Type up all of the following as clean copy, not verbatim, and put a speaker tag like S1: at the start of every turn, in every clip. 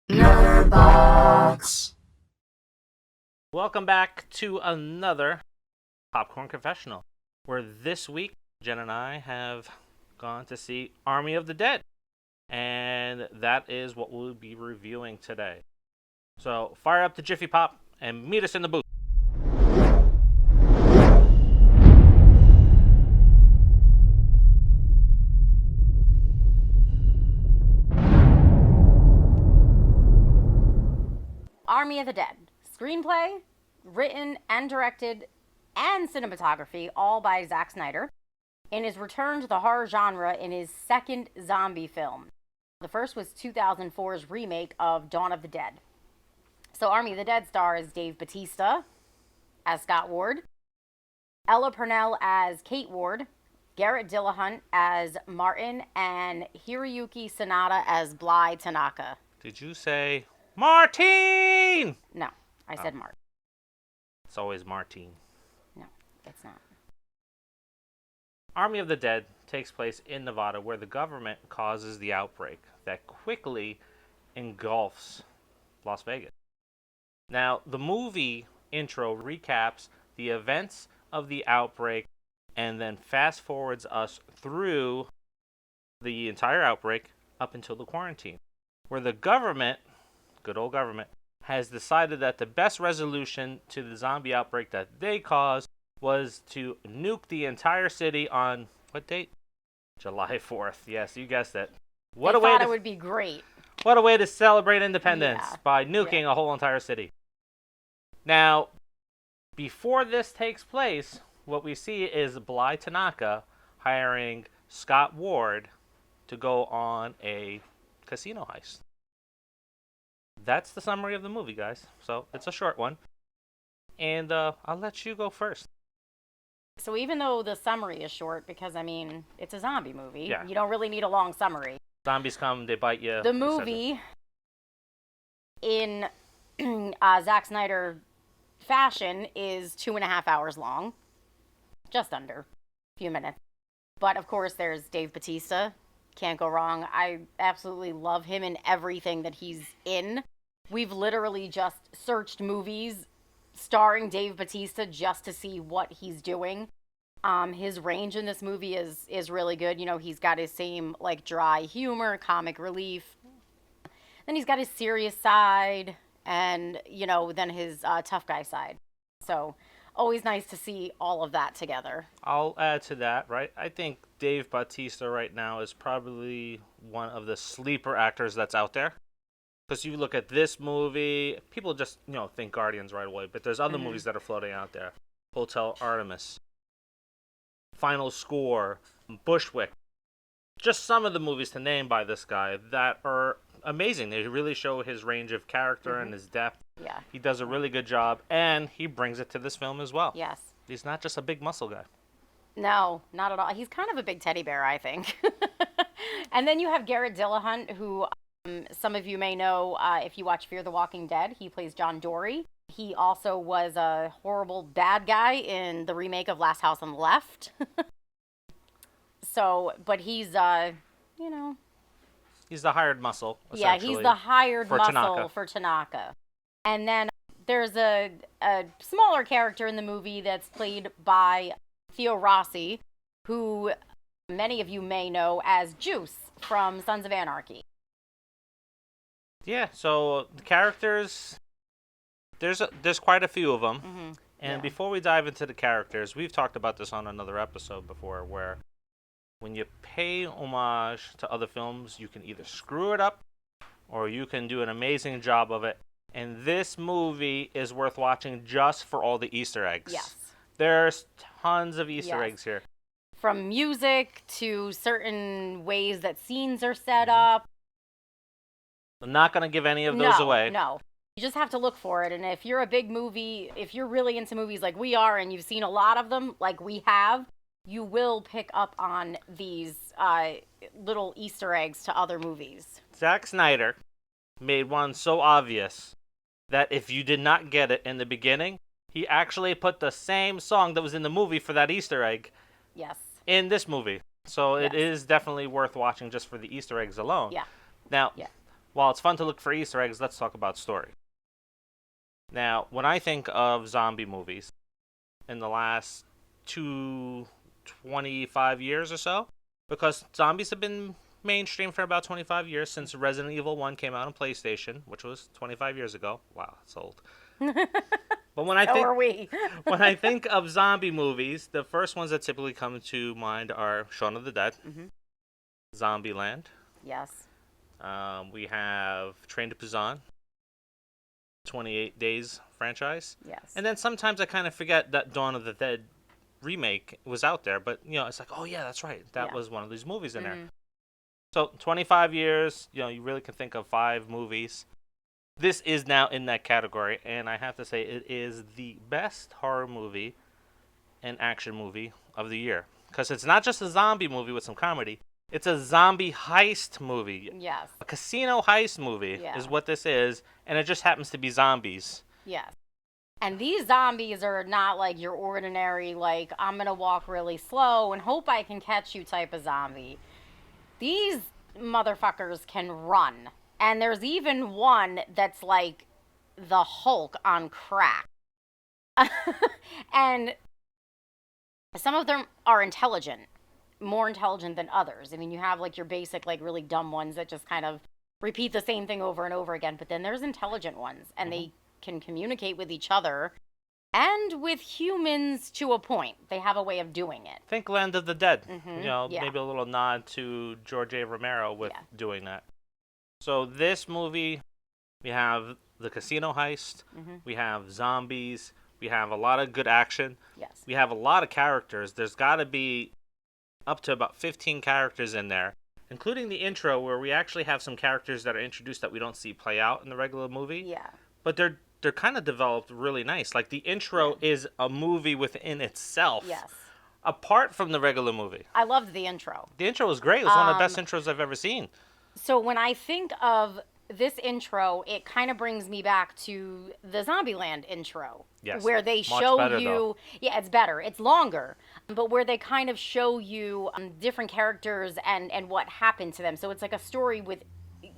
S1: bOX.
S2: Welcome back to another Popcorn Confessional, where this week Jen and I have gone to see Army of the Dead, and that is what we'll be reviewing today. So fire up the Jiffy Pop and meet us in the booth.
S3: Army of the Dead. Screenplay, written and directed, and cinematography, all by Zack Snyder, in his return to the horror genre in his second zombie film. The first was 2004's remake of Dawn of the Dead. So Army of the Dead stars Dave Bautista as Scott Ward, Ella Purnell as Kate Ward, Garrett Dillahunt as Martin, and Hiroyuki Sanada as Bly Tanaka.
S2: Did you say Martine?
S3: No, I said Martin.
S2: It's always Martine.
S3: No, it's not.
S2: Army of the Dead takes place in Nevada, where the government causes the outbreak that quickly engulfs Las Vegas. Now, the movie intro recaps the events of the outbreak and then fast forwards us through the entire outbreak up until the quarantine, where the government, good old government, has decided that the best resolution to the zombie outbreak that they caused was to nuke the entire city on, what date? July 4th. Yes, you guessed it.
S3: They thought it would be great.
S2: What a way to celebrate independence,
S3: Yeah.
S2: by nuking a whole entire city. Now, before this takes place, what we see is Bly Tanaka hiring Scott Ward to go on a casino heist. That's the summary of the movie, guys. So it's a short one. And I'll let you go first.
S3: So even though the summary is short, because, I mean, it's a zombie movie,
S2: Yeah.
S3: you don't really need a long summary.
S2: Zombies come, they bite you.
S3: The
S2: etc.
S3: movie, in Zack Snyder fashion, is 2.5 hours long. Just under. A few minutes. But, of course, there's Dave Bautista. Can't go wrong. I absolutely love him in everything that he's in. We've literally just searched movies starring Dave Bautista just to see what he's doing. His range in this movie is really good. You know, he's got his same, like, dry humor, comic relief. Then he's got his serious side, and, you know, then his tough guy side. So, always nice to see all of that together.
S2: I'll add to that, right? I think Dave Bautista right now is probably one of the sleeper actors that's out there. Because you look at this movie, people just, think Guardians right away. But there's other movies that are floating out there. Hotel Artemis, Final Score, Bushwick. Just some of the movies to name by this guy that are amazing. They really show his range of character and his depth.
S3: Yeah.
S2: He does a really good job, and he brings it to this film as well.
S3: Yes.
S2: He's not just a big muscle guy.
S3: No, not at all. He's kind of a big teddy bear, I think. And then you have Garrett Dillahunt, who some of you may know if you watch Fear the Walking Dead. He plays John Dory. He also was a horrible bad guy in the remake of Last House on the Left. So, but he's,
S2: He's the hired muscle,
S3: yeah,
S2: essentially.
S3: he's the hired
S2: for
S3: muscle
S2: Tanaka.
S3: for Tanaka. And then there's a smaller character in the movie that's played by Theo Rossi, who many of you may know as Juice from Sons of Anarchy.
S2: Yeah, so the characters, there's quite a few of them.
S3: Mm-hmm.
S2: And before we dive into the characters, we've talked about this on another episode before, where when you pay homage to other films, you can either screw it up or you can do an amazing job of it. And this movie is worth watching just for all the Easter eggs.
S3: Yes.
S2: There's tons of Easter eggs here.
S3: From music to certain ways that scenes are set up.
S2: I'm not going to give any of those away.
S3: No. You just have to look for it. And if you're a big movie, if you're really into movies like we are and you've seen a lot of them like we have, you will pick up on these little Easter eggs to other movies.
S2: Zack Snyder made one so obvious that if you did not get it in the beginning, he actually put the same song that was in the movie for that Easter egg
S3: Yes.
S2: in this movie. So it
S3: Yes.
S2: is definitely worth watching just for the Easter eggs alone.
S3: Yeah.
S2: Now,
S3: Yeah.
S2: while it's fun to look for Easter eggs, let's talk about story. Now, when I think of zombie movies in the last 25 years or so, because zombies have been mainstream for about 25 years since Resident Evil 1 came out on PlayStation, which was 25 years ago. Wow, that's old. But when I
S3: So
S2: think
S3: are we.
S2: when I think of zombie movies, the first ones that typically come to mind are Shaun of the Dead, Zombieland.
S3: Yes.
S2: We have Train to Busan, 28 Days franchise.
S3: Yes.
S2: And then sometimes I kind of forget that Dawn of the Dead remake was out there, but it's like, oh yeah, that's right, that was one of these movies in there. So 25 years, you really can think of 5 movies. This is now in that category, and I have to say it is the best horror movie and action movie of the year, because it's not just a zombie movie with some comedy. It's a zombie heist movie.
S3: Yes.
S2: A casino heist movie is what this is, and it just happens to be zombies.
S3: Yes. And these zombies are not like your ordinary, like, I'm going to walk really slow and hope I can catch you type of zombie. These motherfuckers can run. And there's even one that's like the Hulk on crack. And some of them are intelligent, more intelligent than others. I mean, you have like your basic, like really dumb ones that just kind of repeat the same thing over and over again. But then there's intelligent ones, and they can communicate with each other and with humans to a point. They have a way of doing it.
S2: Think Land of the Dead. Maybe a little nod to George A. Romero with doing that. So this movie, we have the casino heist, we have zombies, we have a lot of good action.
S3: Yes.
S2: We have a lot of characters. There's got to be up to about 15 characters in there, including the intro where we actually have some characters that are introduced that we don't see play out in the regular movie.
S3: Yeah.
S2: But they're kind of developed really nice. Like the intro is a movie within itself.
S3: Yes.
S2: Apart from the regular movie.
S3: I loved the intro.
S2: The intro was great. It was one of the best intros I've ever seen.
S3: So when I think of this intro, it kind of brings me back to the Zombieland intro.
S2: Yes.
S3: Where they show you... Yeah, it's better. It's longer. But where they kind of show you different characters and what happened to them. So it's like a story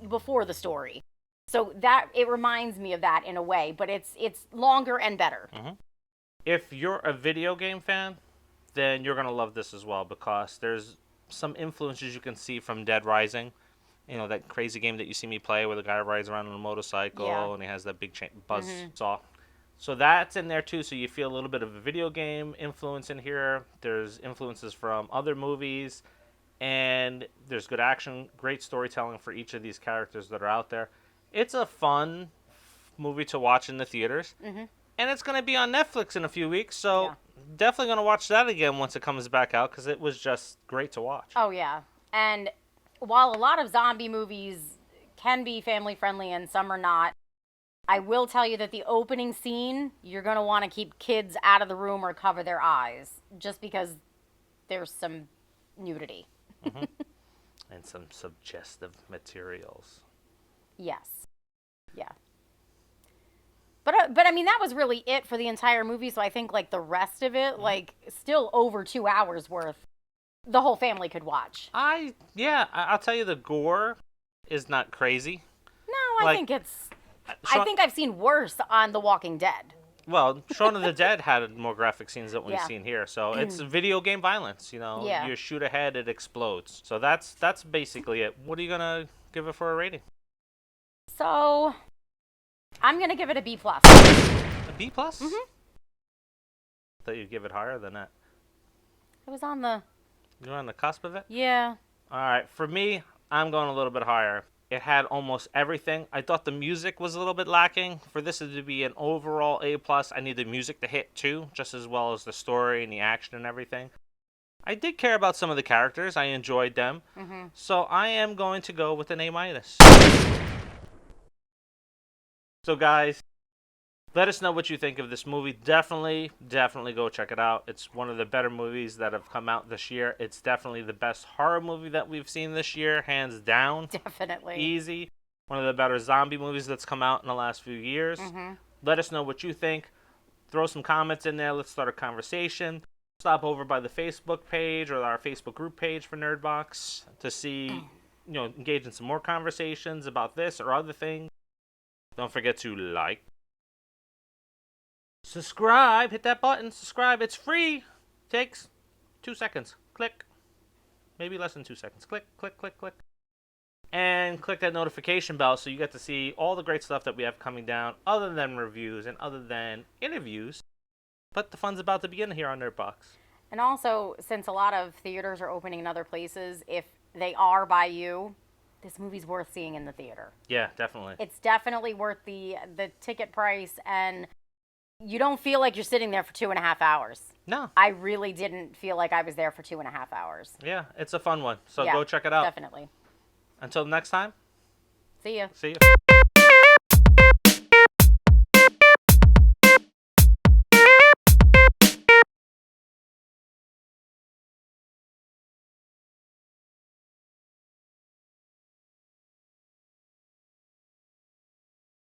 S3: before the story. So that it reminds me of that in a way. But it's longer and better.
S2: If you're a video game fan, then you're going to love this as well, because there's some influences you can see from Dead Rising. That crazy game that you see me play where the guy rides around on a motorcycle and he has that big buzz saw. So that's in there too, so you feel a little bit of a video game influence in here. There's influences from other movies, and there's good action, great storytelling for each of these characters that are out there. It's a fun movie to watch in the theaters, and it's going to be on Netflix in a few weeks, so definitely going to watch that again once it comes back out, because it was just great to watch.
S3: Oh, yeah. And while a lot of zombie movies can be family friendly and some are not, I will tell you that the opening scene, you're going to want to keep kids out of the room or cover their eyes, just because there's some nudity.
S2: And some suggestive materials.
S3: Yes. Yeah. But I mean, that was really it for the entire movie, so I think like the rest of it, like still over 2 hours worth, the whole family could watch.
S2: I'll tell you, the gore is not crazy.
S3: No, I think it's... I think I've seen worse on The Walking Dead.
S2: Well, Shaun of the Dead had more graphic scenes than we've seen here. So it's video game violence, You shoot ahead, it explodes. So that's basically it. What are you going to give it for a rating?
S3: So, I'm going to give it a B+.
S2: A B+? I thought you'd give it higher than that.
S3: It was on the...
S2: You were on the cusp of it?
S3: Yeah.
S2: All right. For me, I'm going a little bit higher. It had almost everything. I thought the music was a little bit lacking. For this to be an overall A+, I need the music to hit too, just as well as the story and the action and everything. I did care about some of the characters. I enjoyed them. So I am going to go with an A-. So guys, let us know what you think of this movie. Definitely go check it out. It's one of the better movies that have come out this year. It's definitely the best horror movie that we've seen this year, hands down.
S3: Definitely.
S2: Easy. One of the better zombie movies that's come out in the last few years. Let us know what you think. Throw some comments in there. Let's start a conversation. Stop over by the Facebook page or our Facebook group page for NERD bOX to see engage in some more conversations about this or other things, don't forget to like, subscribe, hit that button, subscribe. It's free. Takes 2 seconds. Click. Maybe less than 2 seconds. Click, click, click, click. And click that notification bell so you get to see all the great stuff that we have coming down, other than reviews and other than interviews. But the fun's about to begin here on nERD.
S3: And also, since a lot of theaters are opening in other places, if they are by you, this movie's worth seeing in the theater.
S2: Yeah, definitely.
S3: It's definitely worth the ticket price, and you don't feel like you're sitting there for 2.5 hours.
S2: No.
S3: I really didn't feel like I was there for 2.5 hours.
S2: Yeah, it's a fun one. So
S3: Yeah,
S2: go check it out.
S3: Definitely.
S2: Until next time.
S3: See ya.
S2: See ya.